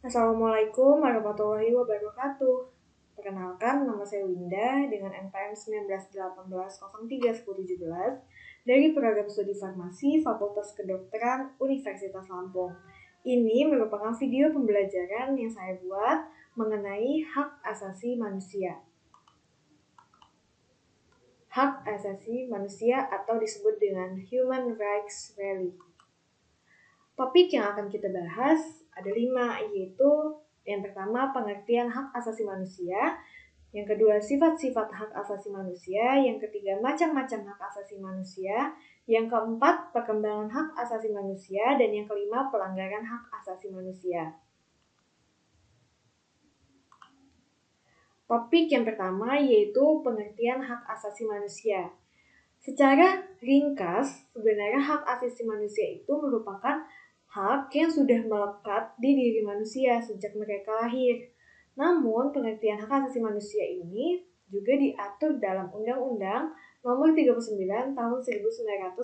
Assalamualaikum warahmatullahi wabarakatuh. Perkenalkan, nama saya Winda dengan NPM 1918031017 dari Program Studi Farmasi Fakultas Kedokteran Universitas Lampung. Ini merupakan video pembelajaran yang saya buat mengenai hak asasi manusia. Hak asasi manusia atau disebut dengan Human Rights Value. Topik yang akan kita bahas ada 5, yaitu yang pertama pengertian hak asasi manusia, yang kedua sifat-sifat hak asasi manusia, yang ketiga macam-macam hak asasi manusia, yang keempat perkembangan hak asasi manusia, dan yang kelima pelanggaran hak asasi manusia. Topik yang pertama yaitu pengertian hak asasi manusia. Secara ringkas, sebenarnya hak asasi manusia itu merupakan hak yang sudah melekat di diri manusia sejak mereka lahir. Namun, pengertian hak asasi manusia ini juga diatur dalam Undang-Undang Nomor 39 Tahun 1999.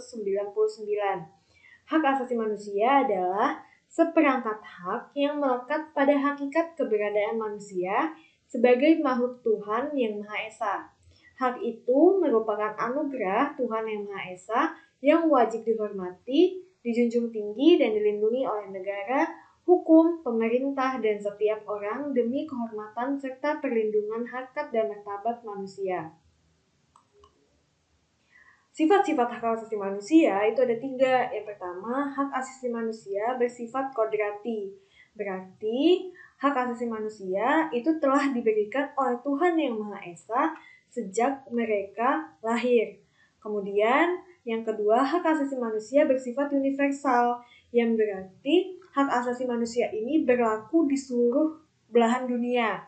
Hak asasi manusia adalah seperangkat hak yang melekat pada hakikat keberadaan manusia sebagai makhluk Tuhan yang Maha Esa. Hak itu merupakan anugerah Tuhan yang Maha Esa yang wajib dihormati, dijunjung tinggi, dan dilindungi oleh negara, hukum, pemerintah, dan setiap orang demi kehormatan serta perlindungan harkat dan martabat manusia. Sifat-sifat hak asasi manusia itu ada 3. Yang pertama, hak asasi manusia bersifat kodrati. Berarti, hak asasi manusia itu telah diberikan oleh Tuhan yang Maha Esa sejak mereka lahir. Kemudian, yang kedua, hak asasi manusia bersifat universal, yang berarti hak asasi manusia ini berlaku di seluruh belahan dunia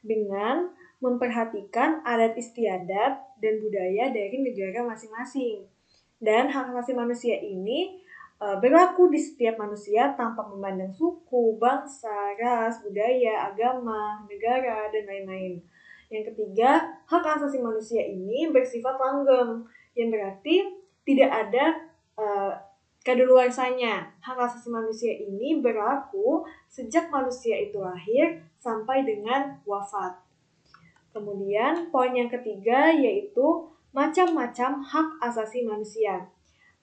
dengan memperhatikan adat istiadat dan budaya dari negara masing-masing. Dan hak asasi manusia ini berlaku di setiap manusia tanpa memandang suku, bangsa, ras, budaya, agama, negara, dan lain-lain. Yang ketiga, hak asasi manusia ini bersifat langgeng, yang berarti tidak ada kadaluarsanya. Hak asasi manusia ini berlaku sejak manusia itu lahir sampai dengan wafat. Kemudian, poin yang ketiga yaitu macam-macam hak asasi manusia.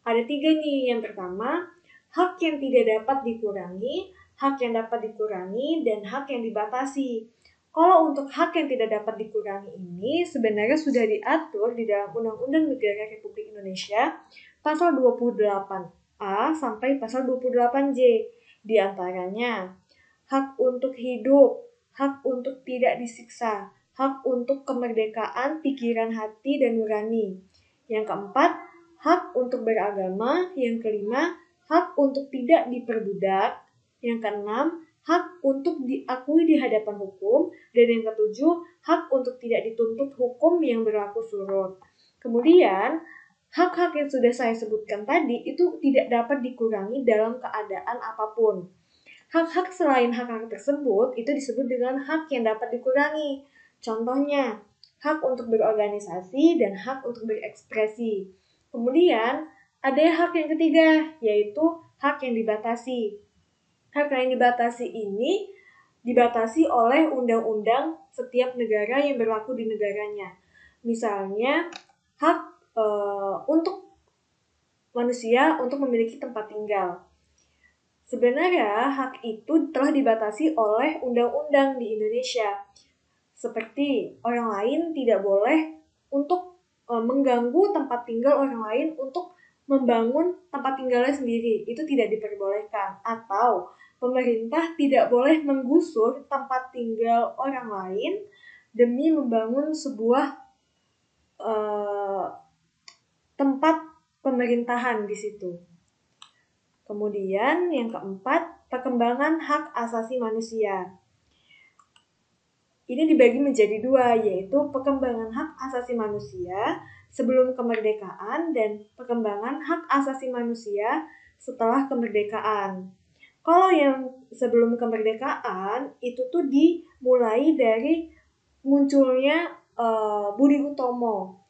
Ada 3 nih. Yang pertama, hak yang tidak dapat dikurangi, hak yang dapat dikurangi, dan hak yang dibatasi. Kalau untuk hak yang tidak dapat dikurangi ini sebenarnya sudah diatur di dalam Undang-Undang Negara Republik Indonesia pasal 28A sampai pasal 28J. Di antaranya, hak untuk hidup, hak untuk tidak disiksa, hak untuk kemerdekaan pikiran, hati, dan nurani. Yang keempat, hak untuk beragama. Yang kelima, hak untuk tidak diperbudak. Yang keenam, hak untuk diakui di hadapan hukum. Dan yang ketujuh, hak untuk tidak dituntut hukum yang berlaku surut. Kemudian, hak-hak yang sudah saya sebutkan tadi itu tidak dapat dikurangi dalam keadaan apapun. Hak-hak selain hak-hak tersebut itu disebut dengan hak yang dapat dikurangi. Contohnya, hak untuk berorganisasi dan hak untuk berekspresi. Kemudian, ada hak yang ketiga, yaitu hak yang dibatasi. Hak yang dibatasi ini dibatasi oleh undang-undang setiap negara yang berlaku di negaranya. Misalnya, hak untuk manusia untuk memiliki tempat tinggal. Sebenarnya, hak itu telah dibatasi oleh undang-undang di Indonesia. Seperti orang lain tidak boleh untuk mengganggu tempat tinggal orang lain untuk membangun tempat tinggalnya sendiri. Itu tidak diperbolehkan. Atau pemerintah tidak boleh menggusur tempat tinggal orang lain demi membangun sebuah tempat pemerintahan di situ. Kemudian yang keempat, perkembangan hak asasi manusia. Ini dibagi menjadi 2, yaitu perkembangan hak asasi manusia sebelum kemerdekaan dan perkembangan hak asasi manusia setelah kemerdekaan. Kalau yang sebelum kemerdekaan itu tuh dimulai dari munculnya Budi Utomo.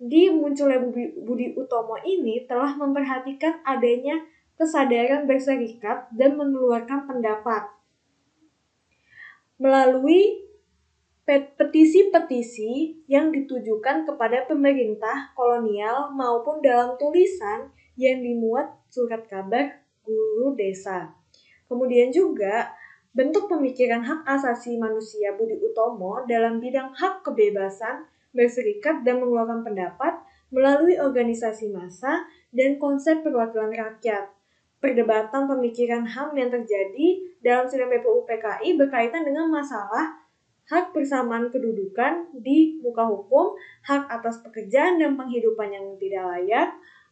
Di munculnya Budi Utomo ini telah memperhatikan adanya kesadaran berserikat dan mengeluarkan pendapat. melalui petisi-petisi yang ditujukan kepada pemerintah kolonial maupun dalam tulisan yang dimuat surat kabar guru desa. Kemudian juga bentuk pemikiran hak asasi manusia Budi Utomo dalam bidang hak kebebasan berserikat dan mengeluarkan pendapat melalui organisasi massa dan konsep perwakilan rakyat. Perdebatan pemikiran HAM yang terjadi dalam sidang BPU PKI berkaitan dengan masalah hak persamaan kedudukan di muka hukum, hak atas pekerjaan dan penghidupan yang tidak layak,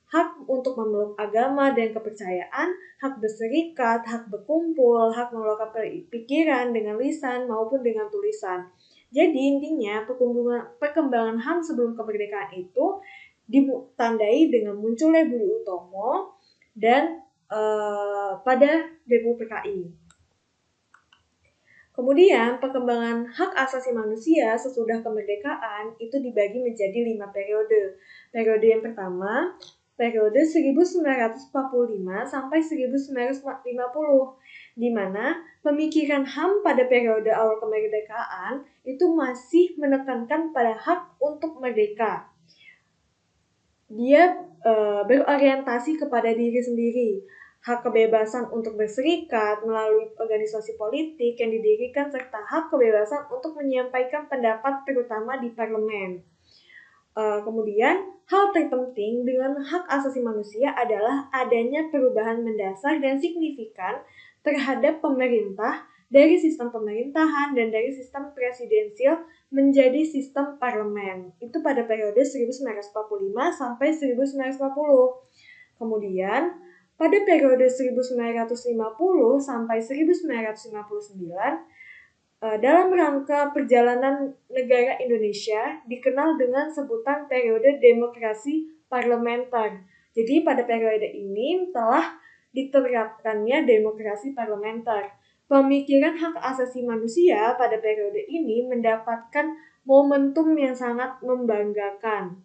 hak untuk memeluk agama dan kepercayaan, hak berserikat, hak berkumpul, hak mengeluarkan pikiran dengan lisan maupun dengan tulisan. Jadi intinya perkembangan HAM sebelum kemerdekaan itu ditandai dengan munculnya Budi Utomo dan pada BPU PKI. Kemudian, perkembangan hak asasi manusia sesudah kemerdekaan itu dibagi menjadi 5 periode. Periode yang pertama, periode 1945 sampai 1950, di mana pemikiran HAM pada periode awal kemerdekaan itu masih menekankan pada hak untuk merdeka. Dia berorientasi kepada diri sendiri. Hak kebebasan untuk berserikat melalui organisasi politik yang didirikan serta hak kebebasan untuk menyampaikan pendapat terutama di parlemen. Kemudian, hal terpenting dengan hak asasi manusia adalah adanya perubahan mendasar dan signifikan terhadap pemerintah dari sistem pemerintahan dan dari sistem presidensial menjadi sistem parlemen. Itu pada periode 1945 sampai 1950. Kemudian, pada periode 1950 sampai 1959, dalam rangka perjalanan negara Indonesia dikenal dengan sebutan periode demokrasi parlementer. Jadi pada periode ini telah diterapkannya demokrasi parlementer. Pemikiran hak asasi manusia pada periode ini mendapatkan momentum yang sangat membanggakan.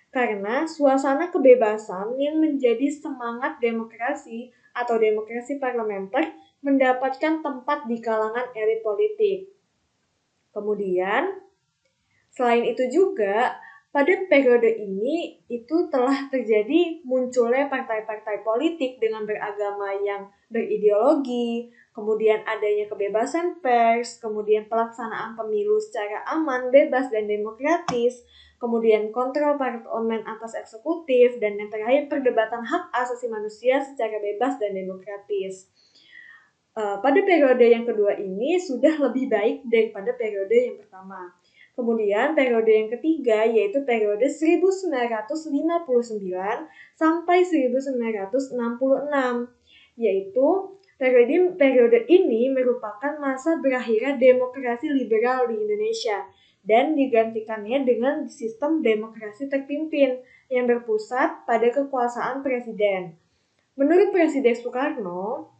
Karena suasana kebebasan yang menjadi semangat demokrasi atau demokrasi parlementer mendapatkan tempat di kalangan elit politik. Kemudian, selain itu juga, pada periode ini itu telah terjadi munculnya partai-partai politik dengan beragama yang berideologi, kemudian adanya kebebasan pers, kemudian pelaksanaan pemilu secara aman, bebas, dan demokratis, kemudian kontrol parlemen atas eksekutif, dan yang terakhir perdebatan hak asasi manusia secara bebas dan demokratis. Pada periode yang kedua ini sudah lebih baik daripada periode yang pertama. Kemudian periode yang ketiga yaitu periode 1959 sampai 1966, yaitu periode ini merupakan masa berakhirnya demokrasi liberal di Indonesia dan digantikannya dengan sistem demokrasi terpimpin yang berpusat pada kekuasaan presiden. Menurut Presiden Soekarno,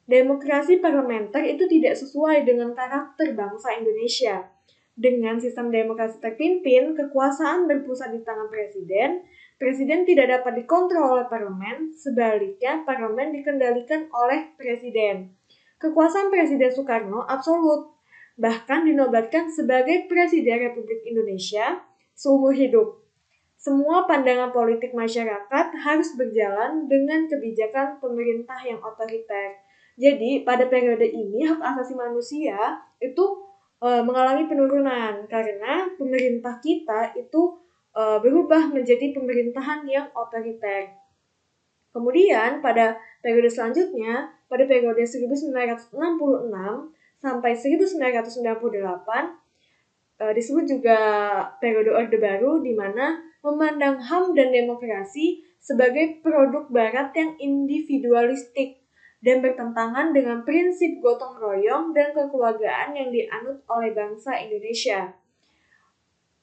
demokrasi parlementer itu tidak sesuai dengan karakter bangsa Indonesia. Dengan sistem demokrasi terpimpin, kekuasaan berpusat di tangan presiden, presiden tidak dapat dikontrol oleh parlemen, sebaliknya parlemen dikendalikan oleh presiden. Kekuasaan Presiden Soekarno absolut, bahkan dinobatkan sebagai Presiden Republik Indonesia seumur hidup. Semua pandangan politik masyarakat harus berjalan dengan kebijakan pemerintah yang otoriter. Jadi, pada periode ini hak asasi manusia itu mengalami penurunan karena pemerintah kita itu berubah menjadi pemerintahan yang otoriter. Kemudian, pada periode selanjutnya, pada periode 1966 sampai 1998, disebut juga periode Orde Baru, di mana memandang HAM dan demokrasi sebagai produk barat yang individualistik dan bertentangan dengan prinsip gotong royong dan kekeluargaan yang dianut oleh bangsa Indonesia.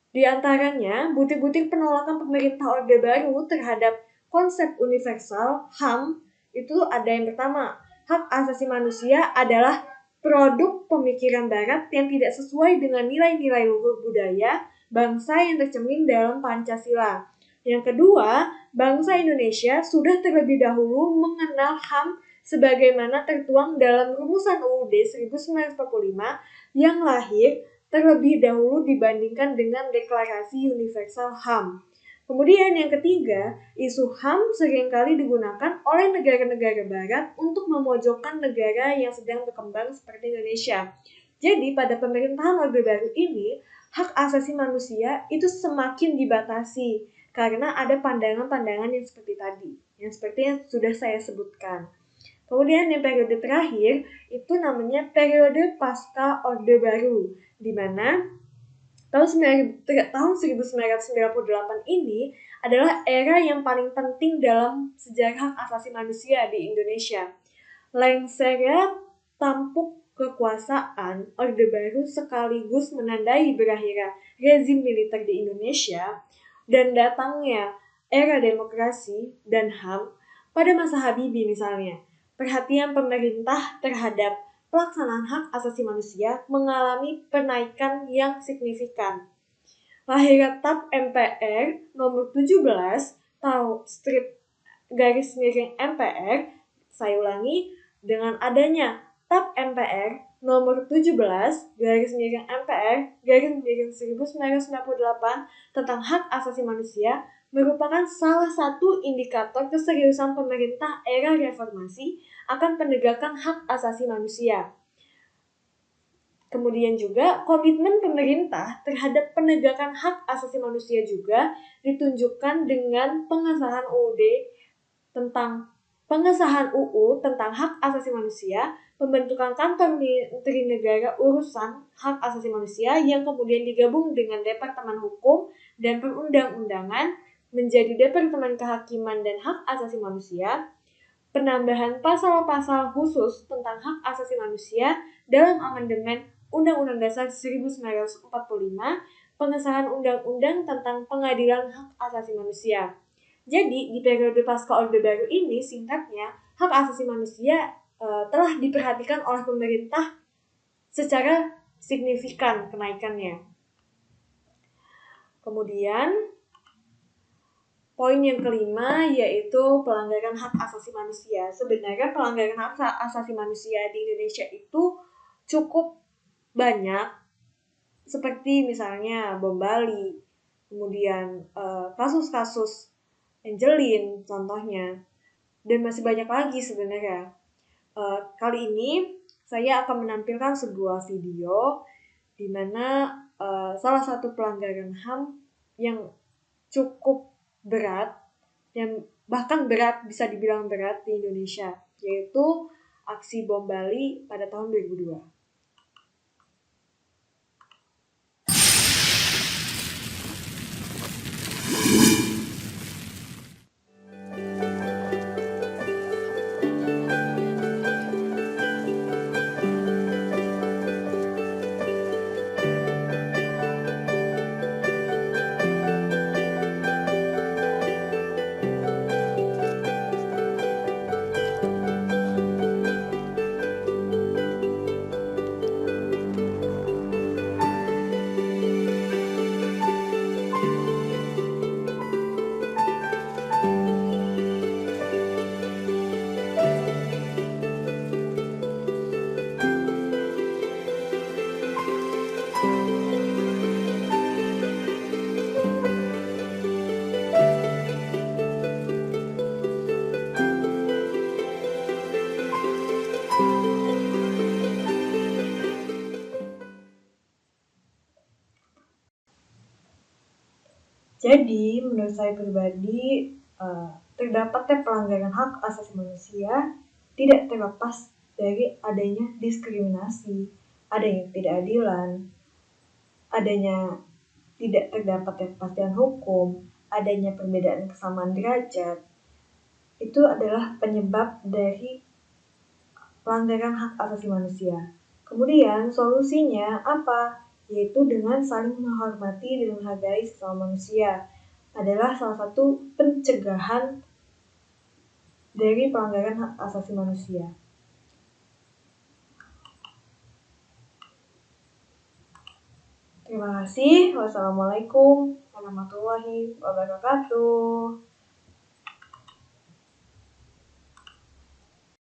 Di antaranya, butir-butir penolakan pemerintah Orde Baru terhadap konsep universal HAM itu ada yang pertama, hak asasi manusia adalah produk pemikiran barat yang tidak sesuai dengan nilai-nilai luhur budaya bangsa yang tercermin dalam Pancasila. Yang kedua, bangsa Indonesia sudah terlebih dahulu mengenal HAM sebagaimana tertuang dalam Rumusan UUD 1945 yang lahir terlebih dahulu dibandingkan dengan Deklarasi Universal HAM. Kemudian yang ketiga, isu HAM seringkali digunakan oleh negara-negara barat untuk memojokkan negara yang sedang berkembang seperti Indonesia. Jadi pada pemerintahan Orde Baru ini, hak asasi manusia itu semakin dibatasi karena ada pandangan-pandangan yang seperti tadi, yang seperti yang sudah saya sebutkan. Kemudian yang periode terakhir itu namanya periode pasca Orde Baru, di mana tahun 1998 ini adalah era yang paling penting dalam sejarah hak asasi manusia di Indonesia. Lengsernya tampuk kekuasaan Orde Baru sekaligus menandai berakhirnya rezim militer di Indonesia dan datangnya era demokrasi dan HAM pada masa Habibie misalnya. Perhatian pemerintah terhadap pelaksanaan hak asasi manusia mengalami penaikan yang signifikan. Lahirnya TAP MPR nomor 17 tahun /MPR, saya ulangi, dengan adanya TAP MPR nomor 17 /MPR 1998 tentang hak asasi manusia merupakan salah satu indikator keseriusan pemerintah era reformasi akan penegakan hak asasi manusia. Kemudian juga komitmen pemerintah terhadap penegakan hak asasi manusia juga ditunjukkan dengan pengesahan UU tentang hak asasi manusia, pembentukan kantor Menteri Negara urusan hak asasi manusia yang kemudian digabung dengan Departemen Hukum dan Perundang-undangan menjadi Departemen Kehakiman dan Hak Asasi Manusia, penambahan pasal-pasal khusus tentang hak asasi manusia dalam amandemen Undang-Undang Dasar 1945, pengesahan undang-undang tentang pengadilan hak asasi manusia. Jadi, di periode pasca Orde Baru ini, singkatnya, hak asasi manusia telah diperhatikan oleh pemerintah secara signifikan kenaikannya. Kemudian, poin yang kelima yaitu pelanggaran hak asasi manusia. Sebenarnya pelanggaran hak asasi manusia di Indonesia itu cukup banyak, seperti misalnya bom Bali, kemudian kasus-kasus Angelin contohnya, dan masih banyak lagi sebenarnya. Kali ini saya akan menampilkan sebuah video di mana salah satu pelanggaran HAM yang cukup berat, yang bahkan berat, bisa dibilang berat di Indonesia, yaitu aksi bom Bali pada tahun 2002. Jadi, menurut saya pribadi, terdapatnya pelanggaran hak asasi manusia tidak terlepas dari adanya diskriminasi, adanya ketidakadilan, adanya tidak terdapatnya kepastian hukum, adanya perbedaan kesamaan derajat. Itu adalah penyebab dari pelanggaran hak asasi manusia. Kemudian, solusinya apa? Yaitu dengan saling menghormati dan menghargai sesama manusia adalah salah satu pencegahan dari pelanggaran hak asasi manusia. Terima kasih. Wassalamualaikum warahmatullahi wabarakatuh.